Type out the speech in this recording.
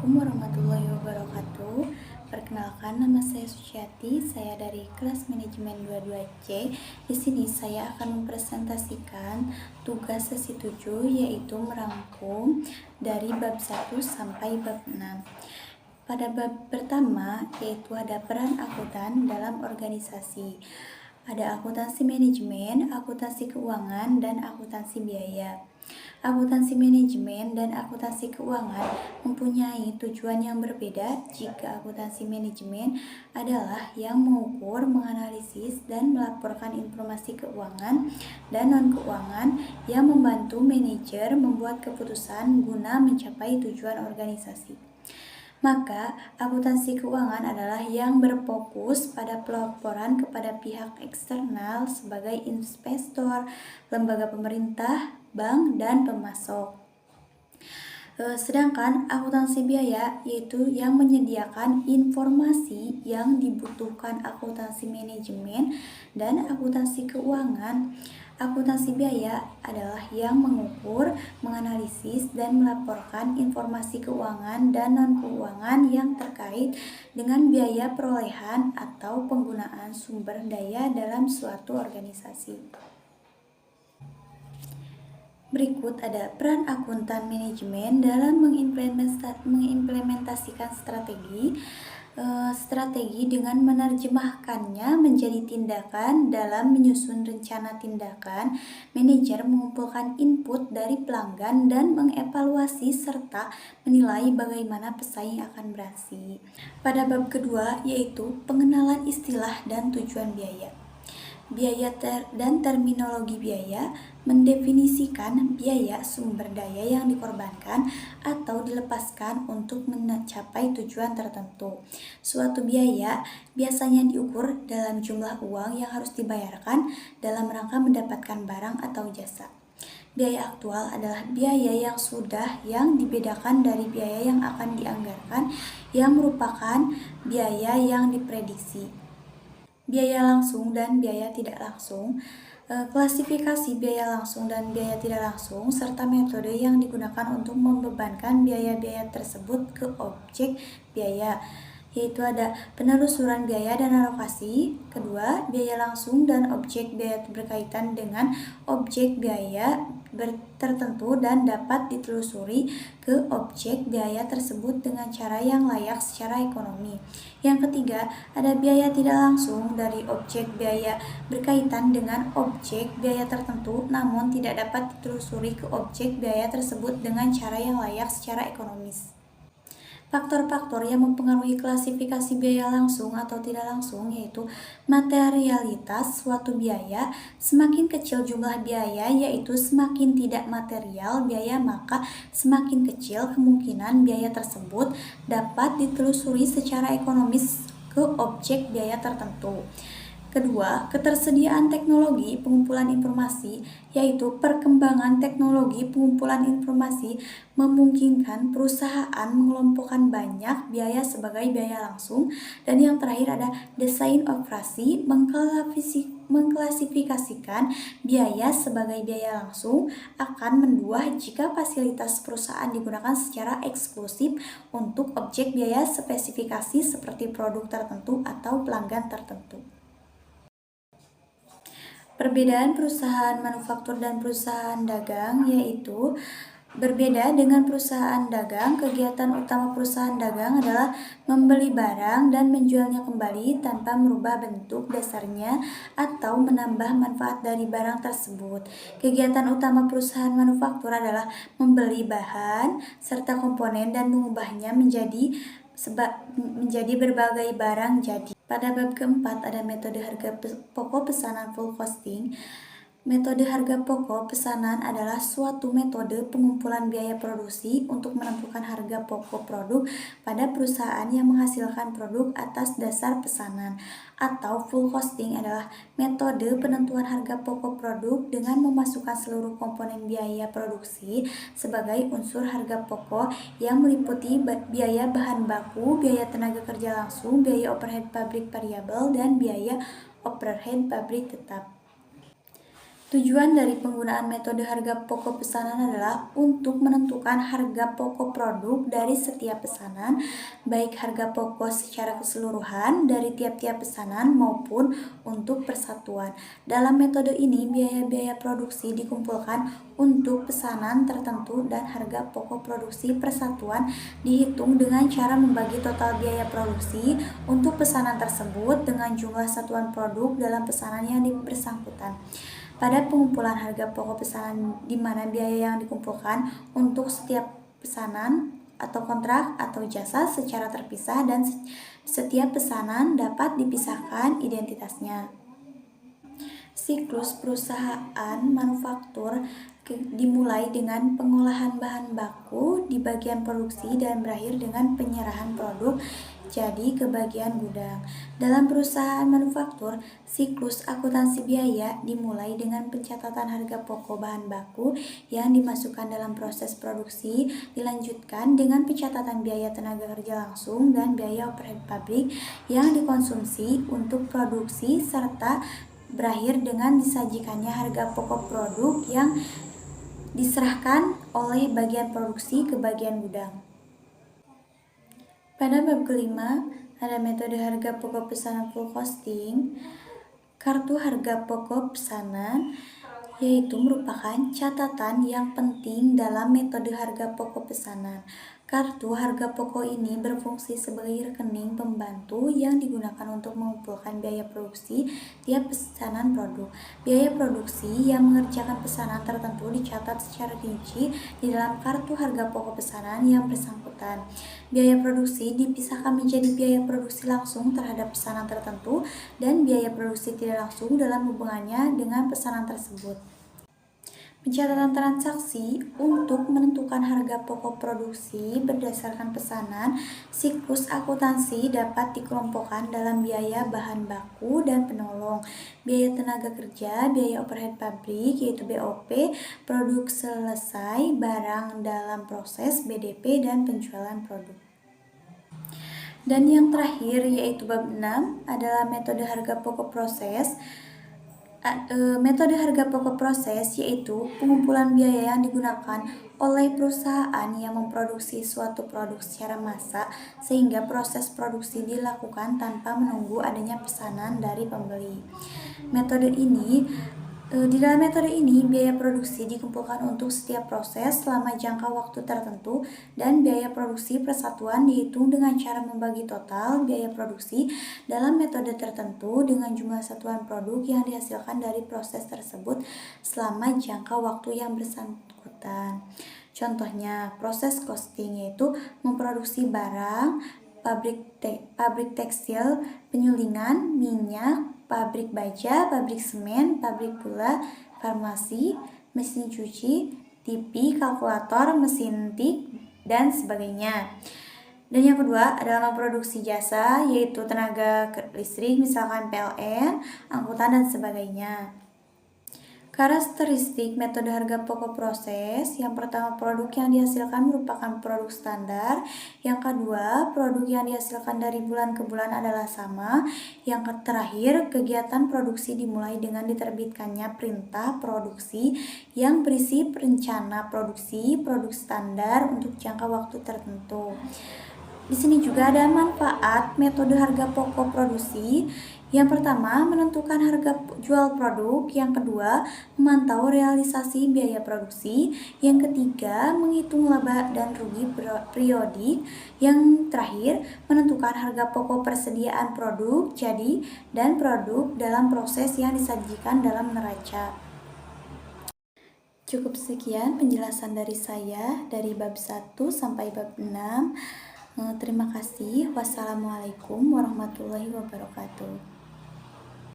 Assalamualaikum warahmatullahi wabarakatuh. Perkenalkan, nama saya Suciati. Saya dari kelas manajemen 22C. Di sini saya akan mempresentasikan tugas sesi 7, yaitu merangkum dari bab 1 sampai bab 6. Pada bab pertama, yaitu ada peran akuntan dalam organisasi. Ada akuntansi manajemen, akuntansi keuangan, dan akuntansi biaya. Akuntansi manajemen dan akuntansi keuangan mempunyai tujuan yang berbeda. Jika akuntansi manajemen adalah yang mengukur, menganalisis, dan melaporkan informasi keuangan dan non-keuangan yang membantu manajer membuat keputusan guna mencapai tujuan organisasi. Maka, akuntansi keuangan adalah yang berfokus pada pelaporan kepada pihak eksternal sebagai investor, lembaga pemerintah, bank, dan pemasok. Sedangkan akuntansi biaya yaitu yang menyediakan informasi yang dibutuhkan akuntansi manajemen dan akuntansi keuangan. Akuntansi biaya adalah yang mengukur, menganalisis, dan melaporkan informasi keuangan dan non-keuangan yang terkait dengan biaya perolehan atau penggunaan sumber daya dalam suatu organisasi. Berikut ada peran akuntan manajemen dalam mengimplementasikan strategi dengan menerjemahkannya menjadi tindakan. Dalam menyusun rencana tindakan, manajer mengumpulkan input dari pelanggan dan mengevaluasi serta menilai bagaimana pesaing akan beraksi. Pada bab kedua, yaitu pengenalan istilah dan tujuan biaya. Biaya dan terminologi biaya mendefinisikan biaya sumber daya yang dikorbankan atau dilepaskan untuk mencapai tujuan tertentu. Suatu biaya biasanya diukur dalam jumlah uang yang harus dibayarkan dalam rangka mendapatkan barang atau jasa. Biaya aktual adalah biaya yang dibedakan dari biaya yang akan dianggarkan, yang merupakan biaya yang diprediksi. Biaya langsung dan biaya tidak langsung, klasifikasi biaya langsung dan biaya tidak langsung, serta metode yang digunakan untuk membebankan biaya-biaya tersebut ke objek biaya, yaitu ada penelusuran biaya dan alokasi. Kedua, biaya langsung dan objek biaya berkaitan dengan objek biaya tertentu dan dapat ditelusuri ke objek biaya tersebut dengan cara yang layak secara ekonomi. Yang ketiga, ada biaya tidak langsung dari objek biaya berkaitan dengan objek biaya tertentu namun tidak dapat ditelusuri ke objek biaya tersebut dengan cara yang layak secara ekonomis. Faktor-faktor yang mempengaruhi klasifikasi biaya langsung atau tidak langsung yaitu materialitas suatu biaya. Semakin kecil jumlah biaya, yaitu semakin tidak material biaya, maka semakin kecil kemungkinan biaya tersebut dapat ditelusuri secara ekonomis ke objek biaya tertentu. Kedua, ketersediaan teknologi pengumpulan informasi, yaitu perkembangan teknologi pengumpulan informasi memungkinkan perusahaan mengelompokkan banyak biaya sebagai biaya langsung. Dan yang terakhir ada desain operasi mengklasifikasikan biaya sebagai biaya langsung akan menduah jika fasilitas perusahaan digunakan secara eksklusif untuk objek biaya spesifikasi seperti produk tertentu atau pelanggan tertentu. Perbedaan perusahaan manufaktur dan perusahaan dagang yaitu berbeda dengan perusahaan dagang. Kegiatan utama perusahaan dagang adalah membeli barang dan menjualnya kembali tanpa merubah bentuk dasarnya atau menambah manfaat dari barang tersebut. Kegiatan utama perusahaan manufaktur adalah membeli bahan serta komponen dan mengubahnya menjadi berbagai barang jadi. Pada bab keempat ada metode harga pokok pesanan full costing. Metode harga pokok pesanan adalah suatu metode pengumpulan biaya produksi untuk menentukan harga pokok produk pada perusahaan yang menghasilkan produk atas dasar pesanan. Atau full costing adalah metode penentuan harga pokok produk dengan memasukkan seluruh komponen biaya produksi sebagai unsur harga pokok yang meliputi biaya bahan baku, biaya tenaga kerja langsung, biaya overhead pabrik variabel, dan biaya overhead pabrik tetap. Tujuan dari penggunaan metode harga pokok pesanan adalah untuk menentukan harga pokok produk dari setiap pesanan, baik harga pokok secara keseluruhan dari tiap-tiap pesanan maupun untuk persatuan. Dalam metode ini, biaya-biaya produksi dikumpulkan untuk pesanan tertentu dan harga pokok produksi persatuan dihitung dengan cara membagi total biaya produksi untuk pesanan tersebut dengan jumlah satuan produk dalam pesanan yang bersangkutan. Pada pengumpulan harga pokok pesanan di mana biaya yang dikumpulkan untuk setiap pesanan atau kontrak atau jasa secara terpisah dan setiap pesanan dapat dipisahkan identitasnya. Siklus perusahaan manufaktur dimulai dengan pengolahan bahan baku di bagian produksi dan berakhir dengan penyerahan produk jadi ke bagian gudang. Dalam perusahaan manufaktur, siklus akuntansi biaya dimulai dengan pencatatan harga pokok bahan baku yang dimasukkan dalam proses produksi, dilanjutkan dengan pencatatan biaya tenaga kerja langsung dan biaya overhead pabrik yang dikonsumsi untuk produksi serta berakhir dengan disajikannya harga pokok produk yang diserahkan oleh bagian produksi ke bagian gudang. Pada bab kelima, ada metode harga pokok pesanan full costing. Kartu harga pokok pesanan yaitu merupakan catatan yang penting dalam metode harga pokok pesanan. Kartu harga pokok ini berfungsi sebagai rekening pembantu yang digunakan untuk mengumpulkan biaya produksi tiap pesanan produk. Biaya produksi yang mengerjakan pesanan tertentu dicatat secara rinci di dalam kartu harga pokok pesanan yang bersangkutan. Biaya produksi dipisahkan menjadi biaya produksi langsung terhadap pesanan tertentu dan biaya produksi tidak langsung dalam hubungannya dengan pesanan tersebut. Pencatatan transaksi untuk menentukan harga pokok produksi berdasarkan pesanan, siklus akuntansi dapat dikelompokkan dalam biaya bahan baku dan penolong, biaya tenaga kerja, biaya overhead pabrik yaitu BOP, produk selesai, barang dalam proses BDP, dan penjualan produk. Dan yang terakhir yaitu bab 6 adalah metode harga pokok proses. Metode harga pokok proses yaitu pengumpulan biaya yang digunakan oleh perusahaan yang memproduksi suatu produk secara massal sehingga proses produksi dilakukan tanpa menunggu adanya pesanan dari pembeli. Di dalam metode ini, biaya produksi dikumpulkan untuk setiap proses selama jangka waktu tertentu dan biaya produksi persatuan dihitung dengan cara membagi total biaya produksi dalam metode tertentu dengan jumlah satuan produk yang dihasilkan dari proses tersebut selama jangka waktu yang bersangkutan. Contohnya, proses costing yaitu memproduksi barang, pabrik tekstil, penyulingan, minyak, pabrik baja, pabrik semen, pabrik gula, farmasi, mesin cuci, TV, kalkulator, mesin tik, dan sebagainya. Dan yang kedua adalah memproduksi jasa, yaitu tenaga listrik, misalkan PLN, angkutan, dan sebagainya. Karakteristik metode harga pokok proses. Yang pertama, produk yang dihasilkan merupakan produk standar. Yang kedua, produk yang dihasilkan dari bulan ke bulan adalah sama. Yang terakhir, kegiatan produksi dimulai dengan diterbitkannya perintah produksi yang berisi rencana produksi produk standar untuk jangka waktu tertentu. Di sini juga ada manfaat metode harga pokok produksi. Yang pertama, menentukan harga jual produk. Yang kedua, memantau realisasi biaya produksi. Yang ketiga, menghitung laba dan rugi periodik. Yang terakhir, menentukan harga pokok persediaan produk jadi dan produk dalam proses yang disajikan dalam neraca. Cukup sekian penjelasan dari saya dari bab 1 sampai bab 6. Terima kasih. Wassalamualaikum warahmatullahi wabarakatuh.